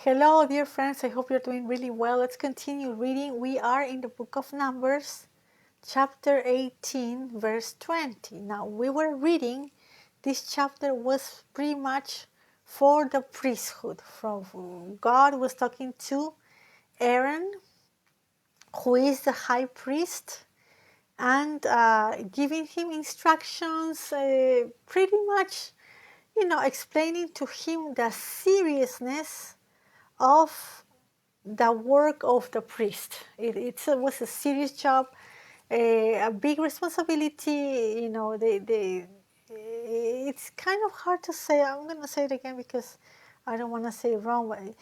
Hello, dear friends. I hope you're doing really well. Let's continue reading. We are in the book of Numbers, chapter 18, verse 20. Now, we were reading, this chapter was pretty much for the priesthood. From God was talking to Aaron, who is the high priest, and giving him instructions, pretty much, explaining to him the seriousness of the work of the priest. Was a serious job, a big responsibility. It's kind of hard to say. I'm going to say it again because I don't want to say it wrong. But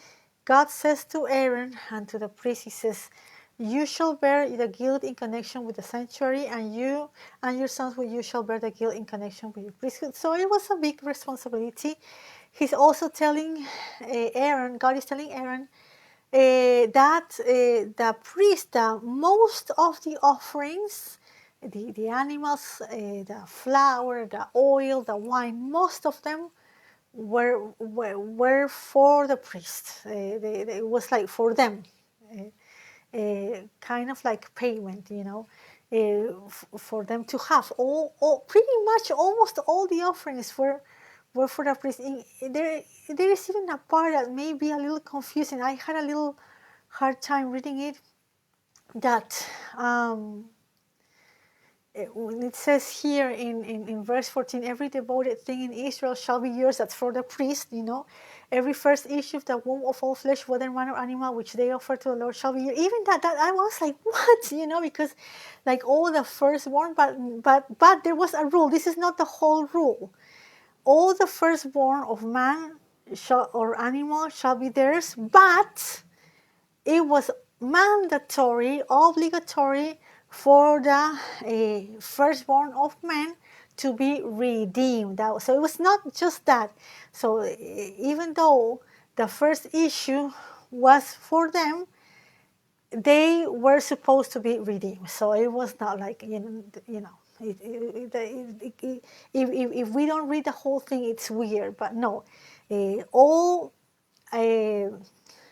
God says to Aaron and to the priest, He says, "You shall bear the guilt in connection with the sanctuary, and you and your sons you shall bear the guilt in connection with your priesthood." So it was a big responsibility. He's also telling Aaron, God is telling Aaron, that the priest, most of the offerings, the animals, the flour, the oil, the wine, most of them were for the priest. It was like for them, kind of like payment, for them to have. Pretty much almost all the offerings were for the priest. There is even a part that may be a little confusing. I had a little hard time reading it. That when it says here in verse 14, every devoted thing in Israel shall be yours. That's for the priest, Every first issue of the womb of all flesh, whether man or animal, which they offer to the Lord, shall be yours. Even that I was like, what? Because like all the firstborn, but there was a rule. This is not the whole rule. All the firstborn of man or animal shall be theirs, but it was mandatory, obligatory for the firstborn of man to be redeemed. So it was not just that. So even though the first issue was for them, they were supposed to be redeemed. So it was not like, if we don't read the whole thing, it's weird. But no, all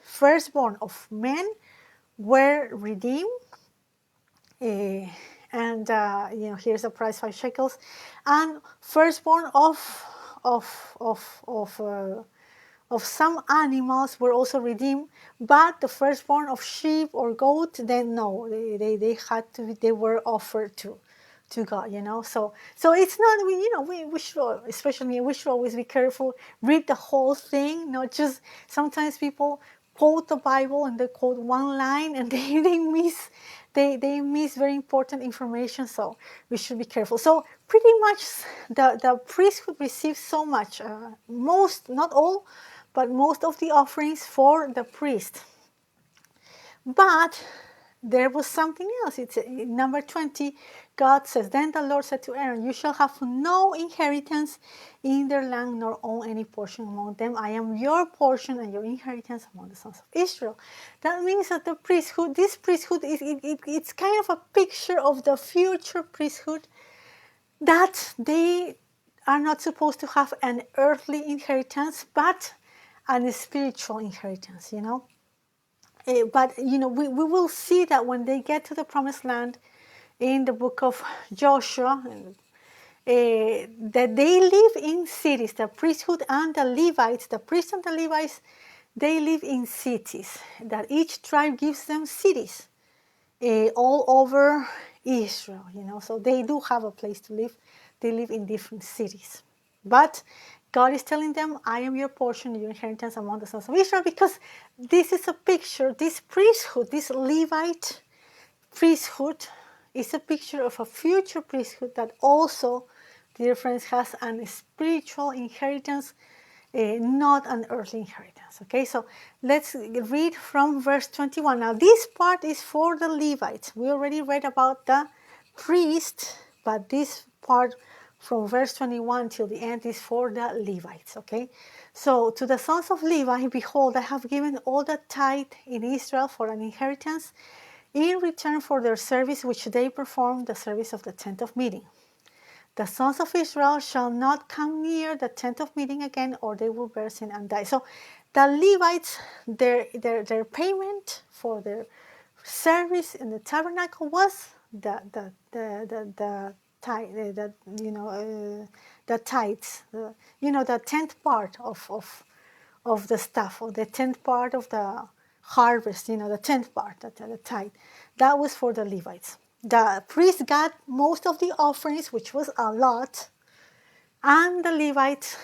firstborn of men were redeemed. And here's the price, 5 shekels. And firstborn of some animals were also redeemed, but the firstborn of sheep or goat, then no, they had to be, they were offered to God, So it's not, we should, especially me, we should always be careful, read the whole thing, not just, sometimes people quote the Bible and they quote one line and they miss very important information, so we should be careful. So pretty much the priesthood receives so much, most, not all, but most of the offerings for the priest. But there was something else. It's in number 20. God says, "Then the Lord said to Aaron, you shall have no inheritance in their land, nor own any portion among them. I am your portion and your inheritance among the sons of Israel." That means that the priesthood, this priesthood, it's kind of a picture of the future priesthood, that they are not supposed to have an earthly inheritance, but a spiritual inheritance, But, we will see that when they get to the promised land in the book of Joshua, that they live in cities, the priesthood and the Levites, the priests and the Levites, they live in cities, that each tribe gives them cities all over Israel, So they do have a place to live. They live in different cities. But God is telling them, I am your portion, your inheritance among the sons of Israel, because this is a picture, this priesthood, this Levite priesthood is a picture of a future priesthood that also, dear friends, has a spiritual inheritance, not an earthly inheritance. Okay, so let's read from verse 21. Now this part is for the Levites. We already read about the priest, but this part from verse 21 till the end is for the Levites. Okay, so to the sons of Levi, behold, I have given all the tithe in Israel for an inheritance in return for their service which they perform, the service of the tent of meeting. the sons of Israel shall not come near the tent of meeting again, or they will bear sin and die. So the Levites, their payment for their service in the tabernacle was the tithe, the tithes, the tenth part of the stuff, or the tenth part of the harvest, the tenth part, the tithe. That was for the Levites. The priest got most of the offerings, which was a lot, and the Levites,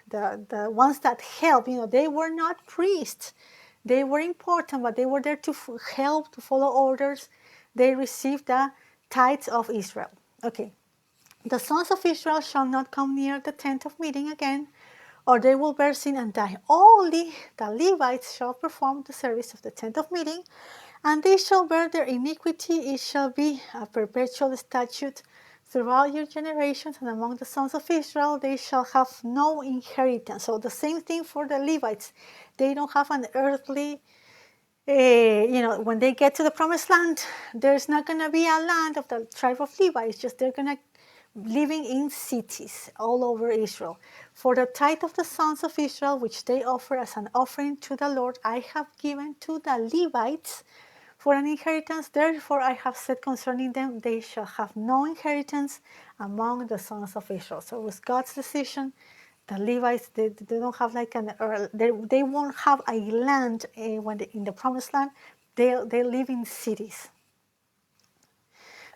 the ones that help, they were not priests. They were important, but they were there to help, to follow orders. They received the tithes of Israel. Okay. The sons of Israel shall not come near the tent of meeting again, or they will bear sin and die. Only the Levites shall perform the service of the tent of meeting, and they shall bear their iniquity. It shall be a perpetual statute throughout your generations, and among the sons of Israel they shall have no inheritance. So the same thing for the Levites. They don't have an earthly, when they get to the promised land, there's not going to be a land of the tribe of Levi. It's just they're going to living in cities all over Israel. For the tithe of the sons of Israel, which they offer as an offering to the Lord, I have given to the Levites for an inheritance. Therefore I have said concerning them, they shall have no inheritance among the sons of Israel. So it was God's decision. The Levites, they don't have like they won't have a land when in the promised land. They live in cities.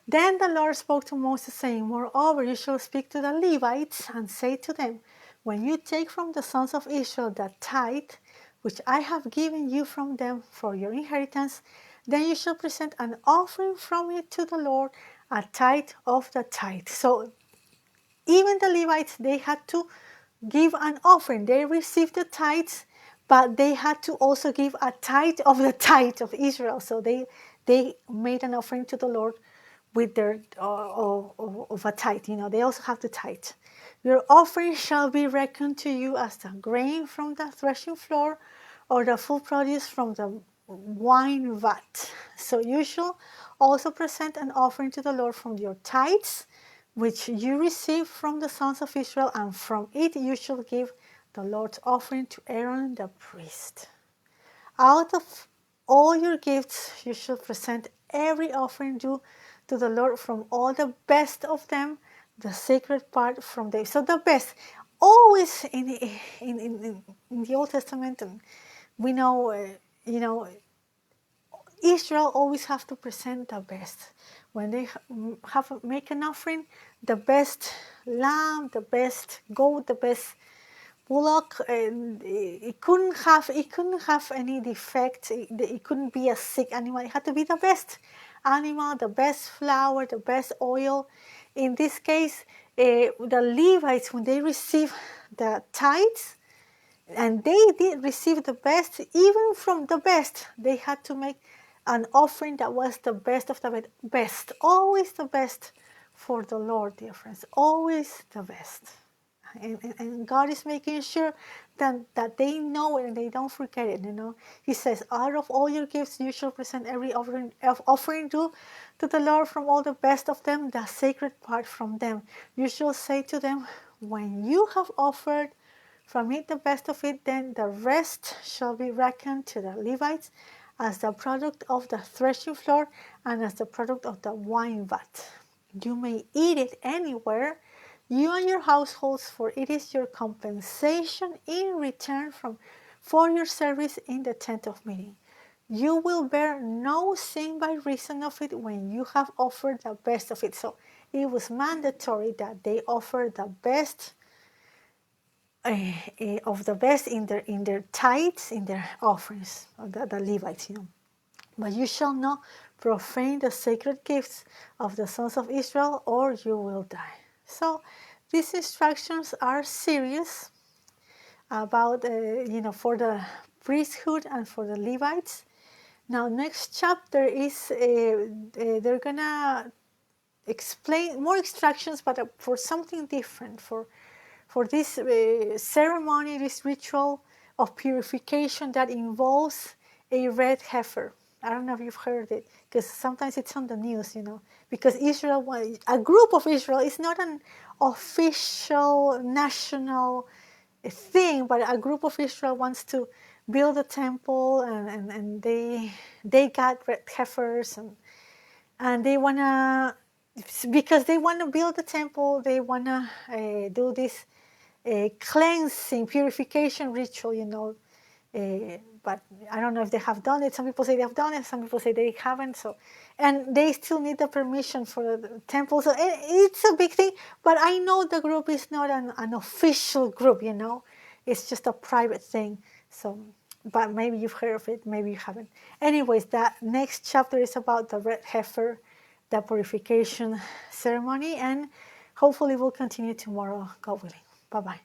Then the Lord spoke to Moses, saying, Moreover, you shall speak to the Levites and say to them, when you take from the sons of Israel the tithe, which I have given you from them for your inheritance, then you shall present an offering from it to the Lord, a tithe of the tithe. So even the Levites, they had to give an offering. They received the tithes, but they had to also give a tithe of Israel. So they made an offering to the Lord with their of a tithe. They also have the tithe. Your offering shall be reckoned to you as the grain from the threshing floor, or the full produce from the wine vat. So you shall also present an offering to the Lord from your tithes, which you receive from the sons of Israel, and from it you shall give the Lord's offering to Aaron the priest. Out of all your gifts you shall present every offering due to the Lord, from all the best of them, the sacred part from them. So the best, always in the Old Testament, and we know, Israel always have to present the best. When they make an offering, the best lamb, the best goat, the best bullock, it couldn't have any defect. It couldn't be a sick animal. It had to be the best animal, the best flour, the best oil. In this case, the Levites, when they receive the tithes, and they did receive the best, even from the best, they had to make an offering that was the best of the best. Always the best for the Lord, dear friends. Always the best. And God is making sure that they know it and they don't forget it. He says, out of all your gifts you shall present every offering due to the Lord, from all the best of them, the sacred part from them. You shall say to them, when you have offered from it the best of it, then the rest shall be reckoned to the Levites as the product of the threshing floor and as the product of the wine vat. You may eat it anywhere, you and your households, for it is your compensation in return for your service in the tent of meeting. You will bear no sin by reason of it when you have offered the best of it. So it was mandatory that they offer the best of the best in their tithes, in their offerings, the Levites. But you shall not profane the sacred gifts of the sons of Israel, or you will die. So these instructions are serious about, for the priesthood and for the Levites. Now, next chapter is, they're going to explain more instructions, but for something different, for this ceremony, this ritual of purification that involves a red heifer. I don't know if you've heard it, because sometimes it's on the news, because Israel, a group of Israel, is not an official national thing, but a group of Israel wants to build a temple, and they got red heifers, and they want to, because they want to build the temple, they want to do this cleansing, purification ritual, but I don't know if they have done it. Some people say they have done it, some people say they haven't. So, and they still need the permission for the temple. So it's a big thing. But I know the group is not an official group. It's just a private thing. So, but maybe you've heard of it, maybe you haven't. Anyways, that next chapter is about the red heifer, the purification ceremony, and hopefully we'll continue tomorrow, God willing. Bye bye.